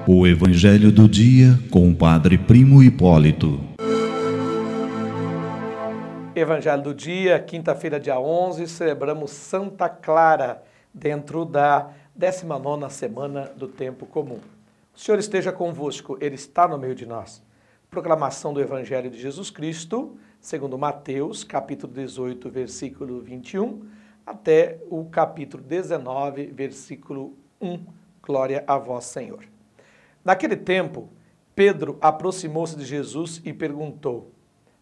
O Evangelho do Dia com o Padre Primo Hipólito. Evangelho do Dia, quinta-feira, dia 11, celebramos Santa Clara, dentro da 19ª semana do Tempo Comum. O Senhor esteja convosco, Ele está no meio de nós. Proclamação do Evangelho de Jesus Cristo, segundo Mateus, capítulo 18, versículo 21, até o capítulo 19, versículo 1. Glória a vós, Senhor. Naquele tempo, Pedro aproximou-se de Jesus e perguntou: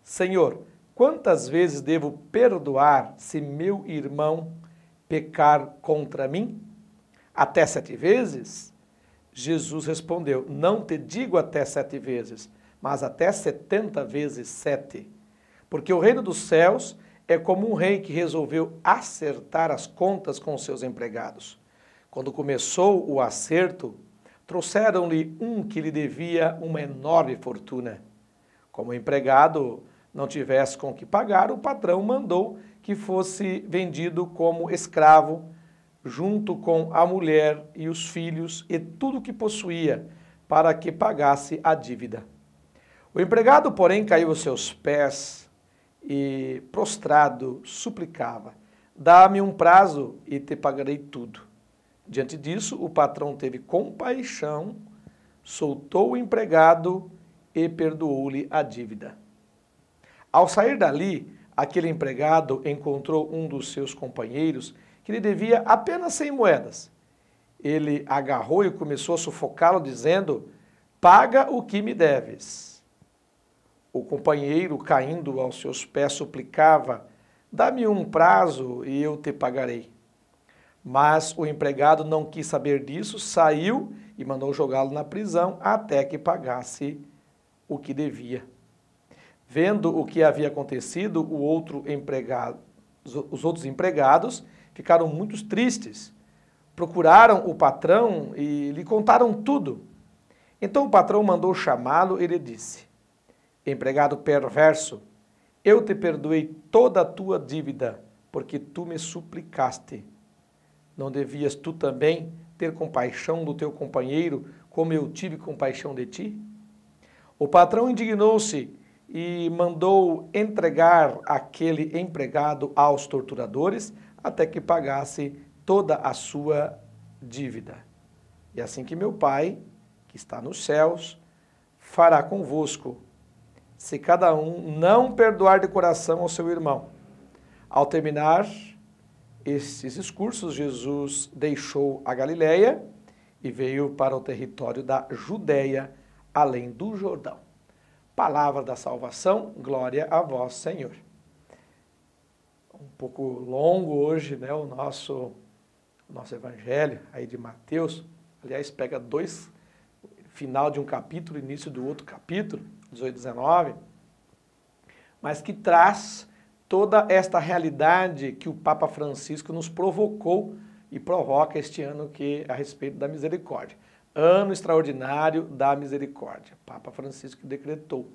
Senhor, quantas vezes devo perdoar se meu irmão pecar contra mim? Até 7 vezes? Jesus respondeu: não te digo até 7 vezes, mas até 70 vezes 7. Porque o reino dos céus é como um rei que resolveu acertar as contas com seus empregados. Quando começou o acerto, trouxeram-lhe um que lhe devia uma enorme fortuna. Como o empregado não tivesse com que pagar, o patrão mandou que fosse vendido como escravo, junto com a mulher e os filhos e tudo o que possuía, para que pagasse a dívida. O empregado, porém, caiu aos seus pés e, prostrado, suplicava: dá-me um prazo e te pagarei tudo. Diante disso, o patrão teve compaixão, soltou o empregado e perdoou-lhe a dívida. Ao sair dali, aquele empregado encontrou um dos seus companheiros que lhe devia apenas 100 moedas. Ele agarrou e começou a sufocá-lo, dizendo: paga o que me deves. O companheiro, caindo aos seus pés, suplicava: dá-me um prazo e eu te pagarei. Mas o empregado não quis saber disso, saiu e mandou jogá-lo na prisão até que pagasse o que devia. Vendo o que havia acontecido, os outros empregados ficaram muito tristes. Procuraram o patrão e lhe contaram tudo. Então o patrão mandou chamá-lo e lhe disse: empregado perverso, eu te perdoei toda a tua dívida, porque tu me suplicaste. Não devias tu também ter compaixão do teu companheiro, como eu tive compaixão de ti? O patrão indignou-se e mandou entregar aquele empregado aos torturadores até que pagasse toda a sua dívida. E assim que meu Pai, que está nos céus, fará convosco, se cada um não perdoar de coração ao seu irmão. Ao terminar esses discursos, Jesus deixou a Galileia e veio para o território da Judéia, além do Jordão. Palavra da salvação, glória a vós, Senhor. Um pouco longo hoje, né, o nosso evangelho aí de Mateus. Aliás, pega final de um capítulo, início do outro capítulo, 18 e 19, mas que traz toda esta realidade que o Papa Francisco nos provocou e provoca este ano, que é a respeito da misericórdia. Ano extraordinário da misericórdia. Papa Francisco decretou.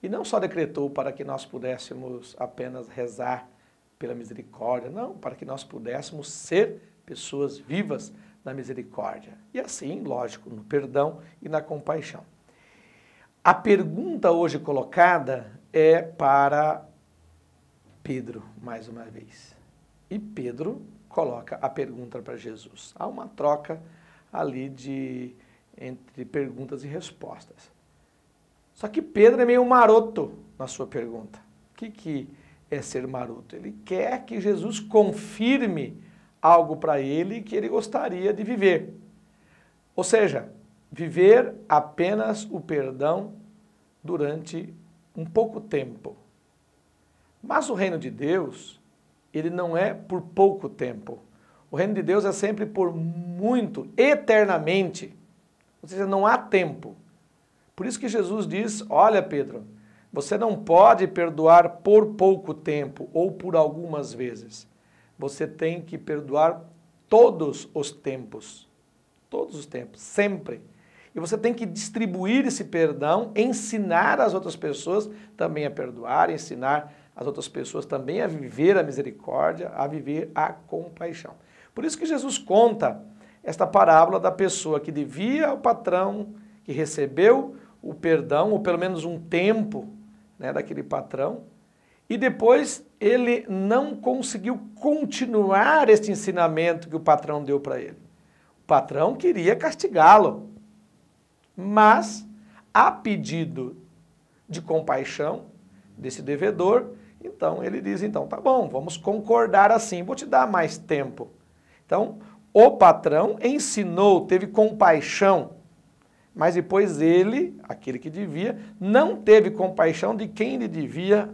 E não só decretou para que nós pudéssemos apenas rezar pela misericórdia, não, para que nós pudéssemos ser pessoas vivas na misericórdia. E assim, lógico, no perdão e na compaixão. A pergunta hoje colocada é para Pedro, mais uma vez. E Pedro coloca a pergunta para Jesus. Há uma troca ali entre perguntas e respostas. Só que Pedro é meio maroto na sua pergunta. O que é ser maroto? Ele quer que Jesus confirme algo para ele que ele gostaria de viver. Ou seja, viver apenas o perdão durante um pouco tempo. Mas o reino de Deus, ele não é por pouco tempo. O reino de Deus é sempre por muito, eternamente. Ou seja, não há tempo. Por isso que Jesus diz: olha, Pedro, você não pode perdoar por pouco tempo ou por algumas vezes. Você tem que perdoar todos os tempos. Todos os tempos, sempre. E você tem que distribuir esse perdão, ensinar as outras pessoas também a perdoar, ensinar as outras pessoas também a viver a misericórdia, a viver a compaixão. Por isso que Jesus conta esta parábola da pessoa que devia ao patrão, que recebeu o perdão, ou pelo menos um tempo, né, daquele patrão, e depois ele não conseguiu continuar este ensinamento que o patrão deu para ele. O patrão queria castigá-lo, mas a pedido de compaixão desse devedor, então ele diz, então tá bom, vamos concordar assim, vou te dar mais tempo. Então o patrão ensinou, teve compaixão, mas depois ele, aquele que devia, não teve compaixão de quem lhe devia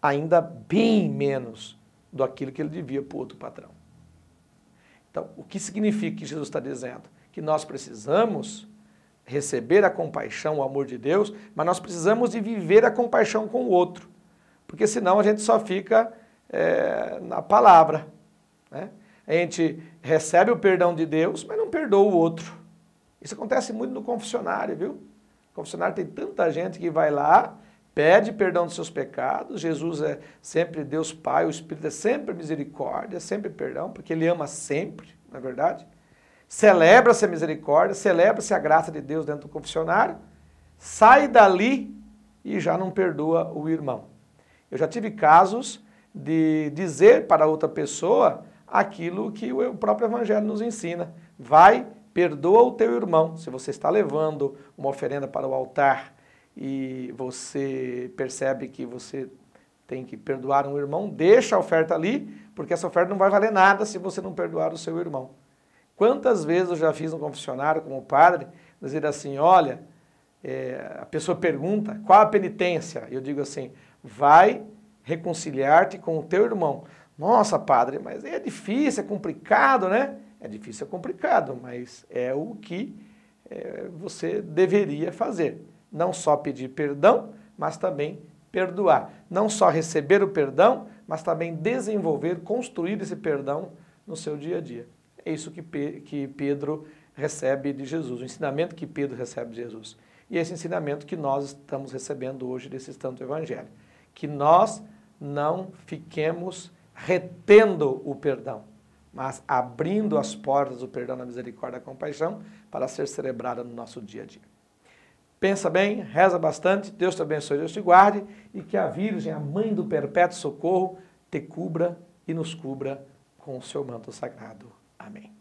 ainda bem menos do aquilo que ele devia para o outro patrão. Então, o que significa que Jesus está dizendo? Que nós precisamos receber a compaixão, o amor de Deus, mas nós precisamos de viver a compaixão com o outro, porque senão a gente só fica na palavra, né? A gente recebe o perdão de Deus, mas não perdoa o outro. Isso acontece muito no confessionário, viu? No confessionário tem tanta gente que vai lá, pede perdão dos seus pecados, Jesus é sempre Deus Pai, o Espírito é sempre misericórdia, sempre perdão, porque Ele ama sempre, não é verdade? Celebra-se a misericórdia, celebra-se a graça de Deus dentro do confessionário, sai dali e já não perdoa o irmão. Eu já tive casos de dizer para outra pessoa aquilo que o próprio Evangelho nos ensina. Vai, perdoa o teu irmão. Se você está levando uma oferenda para o altar e você percebe que você tem que perdoar um irmão, deixa a oferta ali, porque essa oferta não vai valer nada se você não perdoar o seu irmão. Quantas vezes eu já fiz no confessionário como padre, dizer assim, olha, a pessoa pergunta, qual a penitência? Eu digo assim, vai reconciliar-te com o teu irmão. Nossa, padre, mas é difícil, é complicado, né? É difícil, é complicado, mas é o que você deveria fazer. Não só pedir perdão, mas também perdoar. Não só receber o perdão, mas também desenvolver, construir esse perdão no seu dia a dia. É isso que Pedro recebe de Jesus, o ensinamento que Pedro recebe de Jesus. E esse ensinamento que nós estamos recebendo hoje desse Santo Evangelho. Que nós não fiquemos retendo o perdão, mas abrindo as portas do perdão, da misericórdia e da compaixão para ser celebrada no nosso dia a dia. Pensa bem, reza bastante, Deus te abençoe, Deus te guarde e que a Virgem, a Mãe do Perpétuo Socorro, te cubra e nos cubra com o seu manto sagrado. Amém.